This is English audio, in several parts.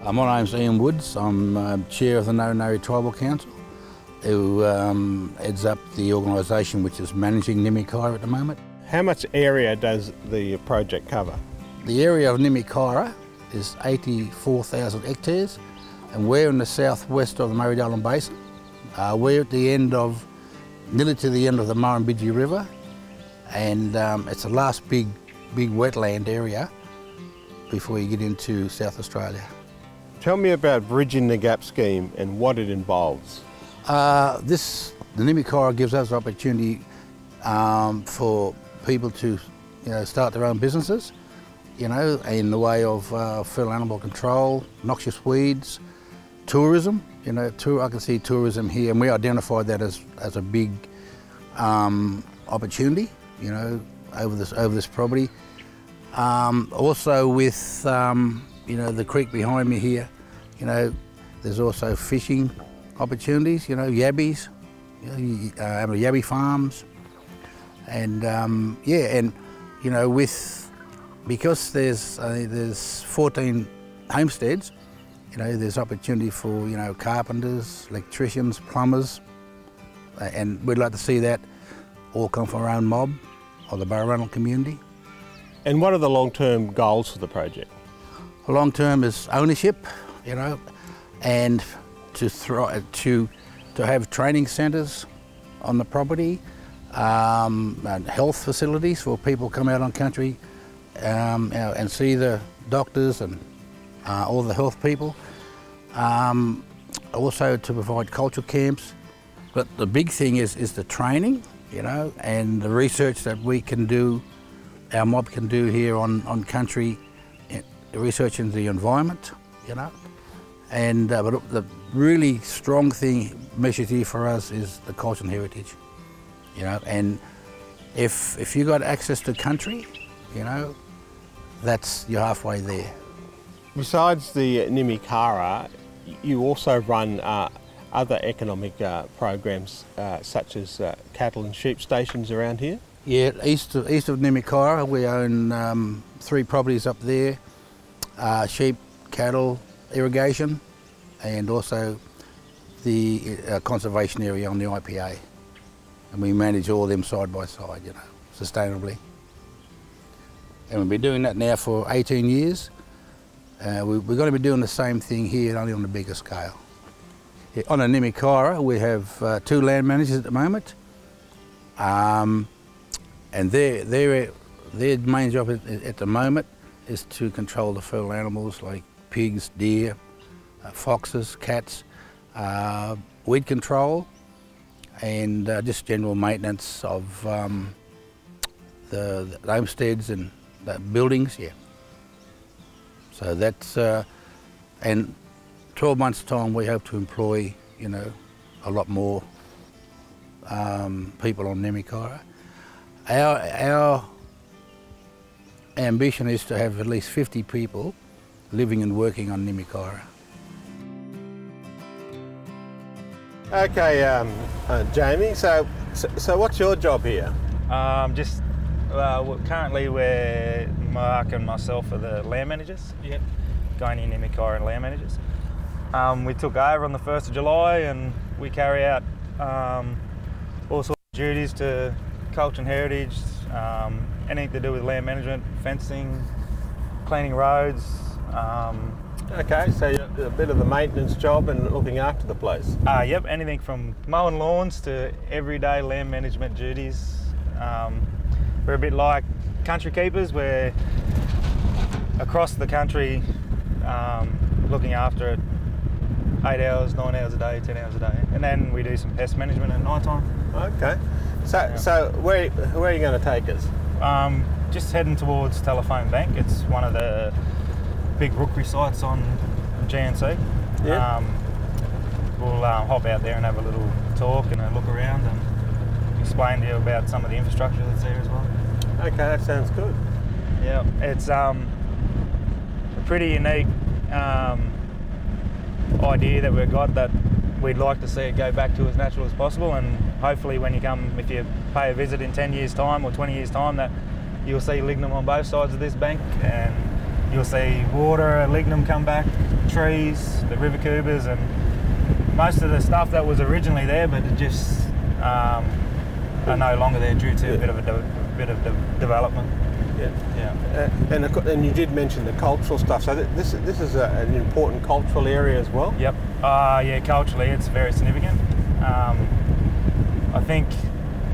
My name's Ian Woods. I'm Chair of the Nimmie Tribal Council, who heads up the organisation which is managing Nimmie Caira at the moment. How much area does the project cover? The area of Nimmie Caira is 84,000 hectares, and we're in the southwest of the Murray-Darling Basin. We're at the end of, nearly to the end of the Murrumbidgee River, and it's the last big wetland area before you get into South Australia. Tell me about Bridging the Gap scheme and what it involves. The Nimmie Caira gives us opportunity for people to, start their own businesses, in the way of feral animal control, noxious weeds, tourism. I can see tourism here, and we identified that as a big opportunity, over this property. Also with the creek behind me here, there's also fishing opportunities, yabbies, yabby farms, and because there's 14 homesteads, there's opportunity for carpenters, electricians, plumbers, and we'd like to see that all come from our own mob or the Burrarungal community. And what are the long-term goals for the project? Long term is ownership, and to have training centres on the property, and health facilities for people come out on country and see the doctors and all the health people. Also to provide cultural camps, but the big thing is the training, and the research that we can do, our mob can do here on country. Research into the environment, and but the really strong message here for us is the culture and heritage, and if you got access to country, you're halfway there. Besides the Nimmie Caira, you also run other economic programs such as cattle and sheep stations around here? Yeah, east of Nimmie Caira we own 3 properties up there. Sheep, cattle, irrigation, and also the conservation area on the IPA. And we manage all of them side by side, sustainably. And we've been doing that now for 18 years. We're going to be doing the same thing here, only on a bigger scale. Yeah, on the Nimmie Caira, we have 2 land managers at the moment. And their main job at the moment is to control the feral animals like pigs, deer, foxes, cats, weed control, and just general maintenance of the homesteads and the buildings. Yeah. So that's and 12 months' time we hope to employ a lot more people on Nimmie Caira. Our ambition is to have at least 50 people living and working on Nimmie Caira. Okay, Jamie, so what's your job here? Currently Mark and myself are the land managers. Yep. Going in Nimmie Caira and land managers. We took over on the 1st of July and we carry out all sorts of duties to culture and heritage, anything to do with land management, fencing, cleaning roads. Okay, so a bit of the maintenance job and looking after the place. Yep, anything from mowing lawns to everyday land management duties. We're a bit like country keepers. We're across the country looking after it 8 hours, 9 hours a day, 10 hours a day. And then we do some pest management at night time. Okay. So where are you going to take us? Just heading towards Telephone Bank. It's one of the big rookery sites on GNC. Yeah. We'll hop out there and have a little talk and a look around and explain to you about some of the infrastructure that's there as well. Okay, that sounds good. Yeah, it's a pretty unique idea that we've got, that we'd like to see it go back to as natural as possible, and hopefully when you come, if you pay a visit in 10 years time or 20 years time, that you'll see lignum on both sides of this bank, and you'll see water, lignum come back, trees, the river coobers, and most of the stuff that was originally there, but it just are no longer there due to a bit of development. And you did mention the cultural stuff, so this is an important cultural area as well? Yep. Yeah, culturally it's very significant. I think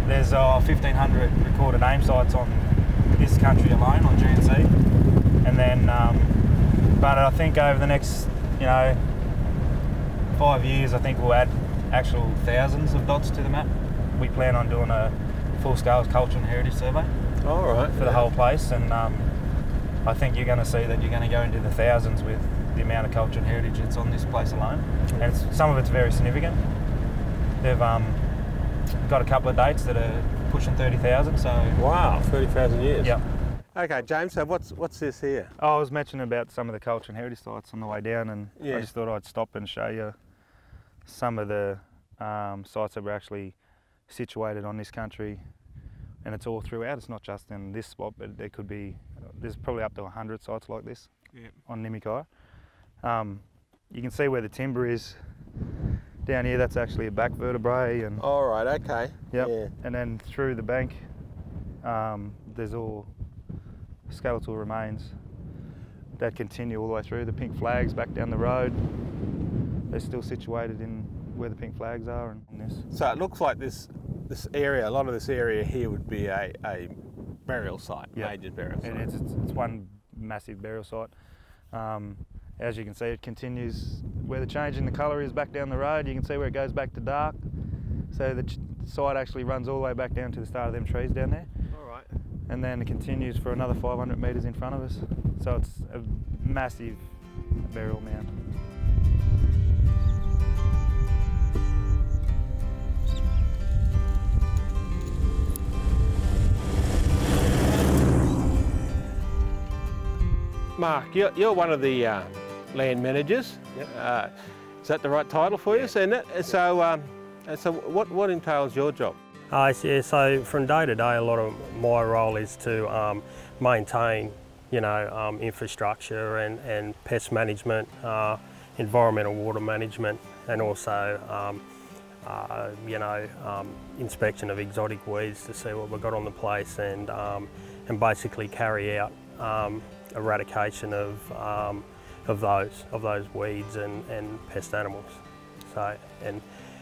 there's 1,500 recorded aim sites on this country alone, on GNC. And then, but I think over the next, 5 years, I think we'll add actual thousands of dots to the map. We plan on doing a full-scale culture and heritage survey. All right. For the whole place, and I think you're going to see that you're going to go into the thousands with the amount of culture and heritage that's on this place alone. And some of it's very significant. They've got a couple of dates that are pushing 30,000. So wow, 30,000 years. Yep. Okay, James. So what's this here? I was mentioning about some of the culture and heritage sites on the way down, and I just thought I'd stop and show you some of the sites that were actually situated on this country. And it's all throughout. It's not just in this spot, but there's probably up to 100 sites like this on Nimmie Caira. You can see where the timber is down here. That's actually a back vertebrae. And all right, okay. Yep. Yeah. And then through the bank, there's all skeletal remains that continue all the way through. The pink flags back down the road, they're still situated in where the pink flags are. And this. So it looks like this area, a lot of this area here would be a burial site, major burial site. And it's one massive burial site. As you can see, it continues where the change in the colour is back down the road. You can see where it goes back to dark. So the site actually runs all the way back down to the start of them trees down there. All right. And then it continues for another 500 metres in front of us. So it's a massive burial mound. Mark, you're one of the land managers. Yep. Is that the right title for you? So what entails your job? So from day to day, a lot of my role is to maintain, infrastructure and pest management, environmental water management, and also, inspection of exotic weeds to see what we've got on the place, and basically carry out eradication of those weeds and pest animals. So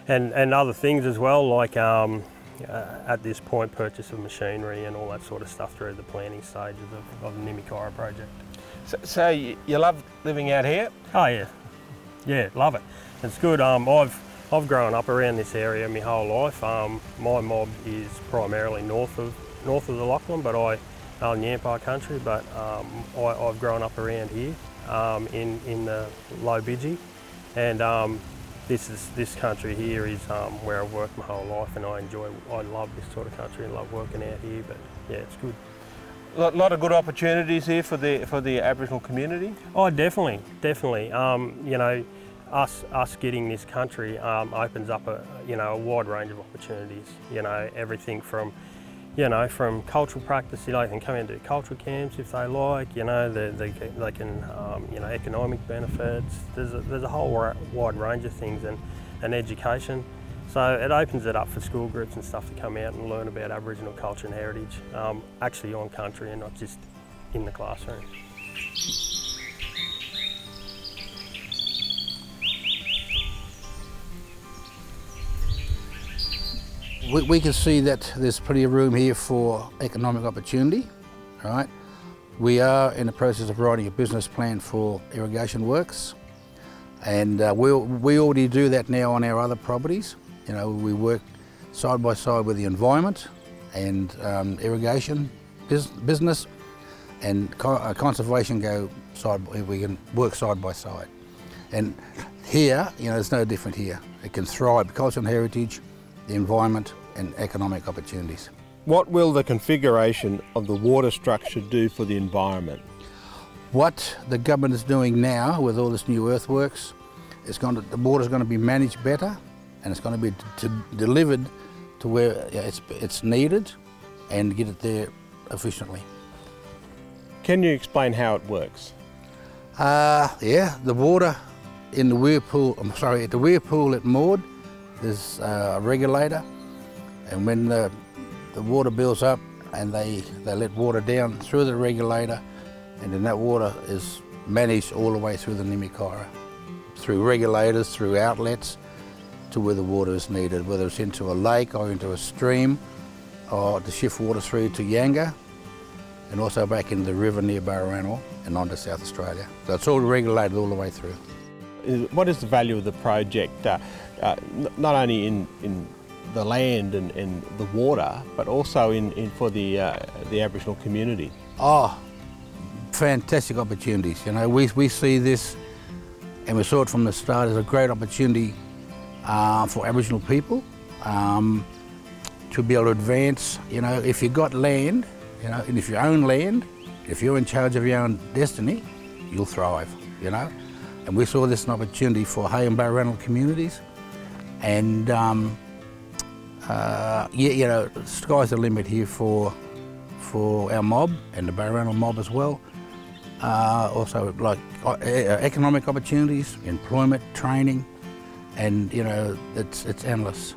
and other things as well, like at this point, purchase of machinery and all that sort of stuff through the planning stages of the Nimmie Caira project. So you love living out here? Oh yeah, love it. It's good. I've grown up around this area my whole life. My mob is primarily north of the Lachlan, but Nyampar country, but I've grown up around here in the low Bidgie, and this country here is where I've worked my whole life, and I love this sort of country and love working out here. But yeah, it's good. A lot of good opportunities here for the Aboriginal community. Oh, definitely. Us getting this country opens up a wide range of opportunities. Everything from cultural practice, they can come into cultural camps if they like, they can, economic benefits. There's a whole wide range of things, and education. So it opens it up for school groups and stuff to come out and learn about Aboriginal culture and heritage, actually on country and not just in the classroom. We can see that there's plenty of room here for economic opportunity, right? We are in the process of writing a business plan for irrigation works, and we already do that now on our other properties. We work side by side with the environment and irrigation business, and conservation we can work side by side. And here, it's no different here. It can thrive, culture and heritage, the environment and economic opportunities. What will the configuration of the water structure do for the environment? What the government is doing now with all this new earthworks, the water's going to be managed better, and it's going to be delivered to where it's needed and get it there efficiently. Can you explain how it works? Yeah, the water in the weir pool, at the weir pool at Maud, there's a regulator, and when the water builds up and they let water down through the regulator, and then that water is managed all the way through the Nimmie Caira, through regulators, through outlets, to where the water is needed, whether it's into a lake or into a stream, or to shift water through to Yanga, and also back into the river near Barrow and onto South Australia. So it's all regulated all the way through. What is the value of the project, not only in the land and the water, but also for the Aboriginal community? Oh, fantastic opportunities. You know, we see this, and we saw it from the start as a great opportunity for Aboriginal people to be able to advance. You know, if you've got land, you know, and if you own land, if you're in charge of your own destiny, you'll thrive, you know. And we saw this as an opportunity for Hay and Barrow communities. And yeah, you know, the sky's the limit here for our mob and the Barrow mob as well. Also, like economic opportunities, employment, training, and you know, it's endless.